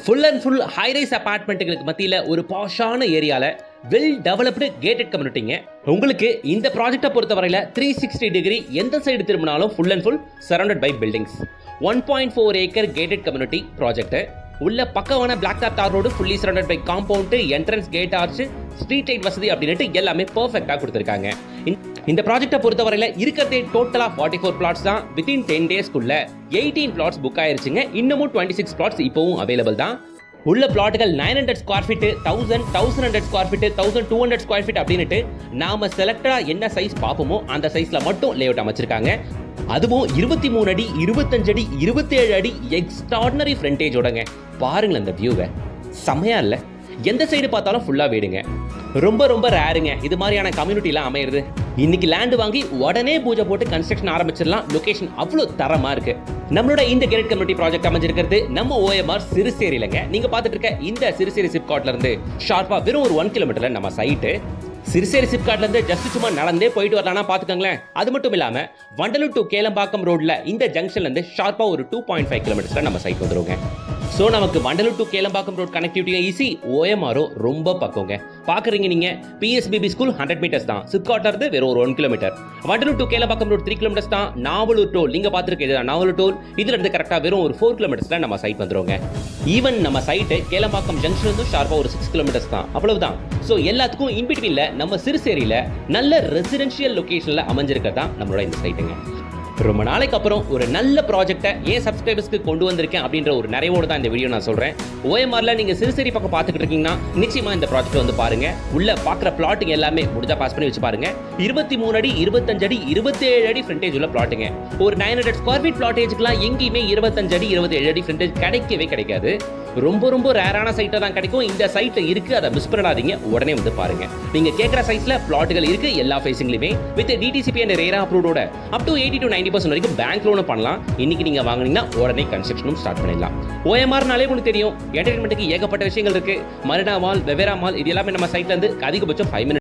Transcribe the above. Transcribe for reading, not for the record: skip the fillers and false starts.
Full and full high-rise அபார்ட்மெண்ட்டுகளுக்கு மத்தியில் ஒரு பாஷான ஏரியாவில் வெல் டெவலப்டு கேட்டட் கம்யூனிட்டிங்க. உங்களுக்கு இந்த ப்ராஜெக்டை பொறுத்தவரையில் 360 டிகிரி எந்த சைடு திரும்பினாலும் full and full surrounded by buildings. 1.4 acre gated community project. உள்ள பக்கமான பிளாக் டாப் தார் road, fully surrounded by compound, entrance gate arch, street light வசதி அப்படின்ட்டு எல்லாமே பர்ஃபெக்டாக கொடுத்துருக்காங்க. இந்த ப்ராஜெக்டை பொறுத்தவரையில் இருக்கிறதே டோட்டலாக 44 பிளாட்ஸ் தான். வித்தின் 10 டேஸ்க்குள்ள 18 பிளாட்ஸ் புக் ஆயிருச்சுங்க. இன்னமும் 26 பிளாட்ஸ் இப்போவும் அவைலபிள் தான். உள்ள பிளாட்டுகள் 900 square feet, 1000, 1100 square feet, 1200 square feet அப்படின்ட்டு நாம செலக்டடா என்ன சைஸ் பார்ப்போமோ அந்த சைஸ்ல மட்டும் லேஅவுட் அமைச்சிருக்காங்க. அதுவும் 23 அடி, 25 அடி, 27 அடி எக்ஸ்ட்ராடினரி ஃப்ரண்டேஜோடங்க. பாருங்களேன் அந்த வியூவை, செம்மையா இல்லை? எந்த சைடு பார்த்தாலும் ஃபுல்லா வீடுங்க. ரொம்ப ரொம்ப ரேருங்க இது மாதிரியான கம்யூனிட்டிலாம் அமையிறது. இன்னைக்கு லேண்ட் வாங்கி உடனே பூஜை போட்டு கன்ஸ்ட்ரக்ஷன் ஆரம்பிச்சிடலாம். லொகேஷன் அவ்வளோ தரமா இருக்கு. நம்மளோட இந்த கேட்டட் கம்யூனிட்டி ப்ராஜெக்ட் அமைஞ்சிருக்கிறது நம்ம OMR சிறுசேரியிலங்க. நீங்க பார்த்துட்டு இருக்க இந்த சிறுசேரி சிப்காட்ல இருந்து ஷார்ப்பா வெறும் ஒரு 1 கிலோமீட்டர்ல நம்ம சைட்டு. சிறுசேரி சிப்காட்ல இருந்து ஜஸ்ட் சும்மா நடந்தே போயிட்டு வரலாம்னா பாத்துக்கோங்களேன். அது மட்டும் இல்லாம வண்டலூர் டு கேளம்பாக்கம் ரோட்ல இந்த ஜங்ஷன்ல இருந்து ஷார்ப்பா ஒரு 2.5 கிலோமீட்டர்ஸ்ல நம்ம சைட் வந்துருங்க. ஸோ நமக்கு வண்டலூர் டு கேளம்பாக்கம் ரோட் கனெக்டிவிட்டியும் ஈஸி, OMRO ரொம்ப பக்கங்க. பார்க்குறீங்க நீங்கள் PSBB ஸ்கூல் 100 மீட்டர்ஸ் தான். சிப்காட்ல இருந்து வெறும் ஒரு 1 kilometre. Vandalur to Kelambakkam road 3 kilometres தான். நாவலூர் டோல் நீங்கள் பார்த்துருக்க நாவலூர் டோல் இதுல இருந்து கரெக்டாக வெறும் ஒரு 4 கிலோமீட்டர்ஸ்ல நம்ம சைட் வந்துருங்க. ஈவன் நம்ம சைட்டு கேளம்பாக்கம் ஜங்ஷன் இருந்து ஷார்ப்பாக ஒரு 6 கிலோமீட்டர்ஸ் தான். அவ்வளவுதான். ஸோ எல்லாத்துக்கும் இன்பிட்வீன்ல நம்ம சிறுசேரியில நல்ல ரெசிடென்ஷியல் லொகேஷன்ல அமைஞ்சிருக்கிறதா நம்மளோட இந்த சைட்டுங்க. ரொம்ப நாளைக்கு அப்புறம் ஒரு நல்ல ப்ராஜெக்டை ஏன் சப்ஸ்கிரைபர்ஸ்க்கு கொண்டு வந்திருக்கேன் அப்படின்ற ஒரு நிறைவோடு தான் இந்த வீடியோ நான் சொல்கிறேன். OMRல நீங்கள் சிறுசேரி பக்கம் பார்த்துக்கிட்டு இருக்கீங்கன்னா நிச்சயமாக இந்த ப்ராஜெக்ட் வந்து பாருங்க. உள்ள பார்க்குற பிளாட்டுங்க எல்லாமே முடிஞ்சா பாஸ் பண்ணி வச்சு பாருங்க. 23 அடி, 25 அடி, 27 அடி ஃப்ரண்டேஜ் உள்ள பிளாட்டுங்க. ஒரு 900 ஸ்கொயர் ஃபீட் பிளாட்டேஜ்க்குலாம் எங்கேயுமே 25 அடி, 27 அடி ஃப்ரண்டேஜ் கிடைக்கவே கிடைக்காது. ரொம்ப ரொம்ப ரேரான சைட்டை தான் கிடைக்கும். இந்த சைட்டில் இருக்கு, அதை மிஸ் பண்ணாதீங்க. உடனே வந்து பாருங்க. நீங்க கேட்குற சைஸ்ல பிளாட்டுகள் இருக்கு எல்லா ஃபேஸிங்லையுமே. வித் DTCP அண்ட் ரேரா அப்ரூவோட அப் டு 80 to 90% வரைக்கும் பேங்க் லோனும் பண்ணலாம். இன்னைக்கு நீங்க வாங்குனீங்கன்னா உடனே கன்ஸ்ட்ரக்ஷனும் ஸ்டார்ட் பண்ணிடலாம். OMRனாலே உங்களுக்கு தெரியும், என்டர்டைன்மெண்ட்டுக்கு ஏகப்பட்ட விஷயங்கள் இருக்கு. மரினா மால், வெவேரா மால் இது எல்லாமே நம்ம சைட்ல இருந்து அதிகபட்சம் 5 minutes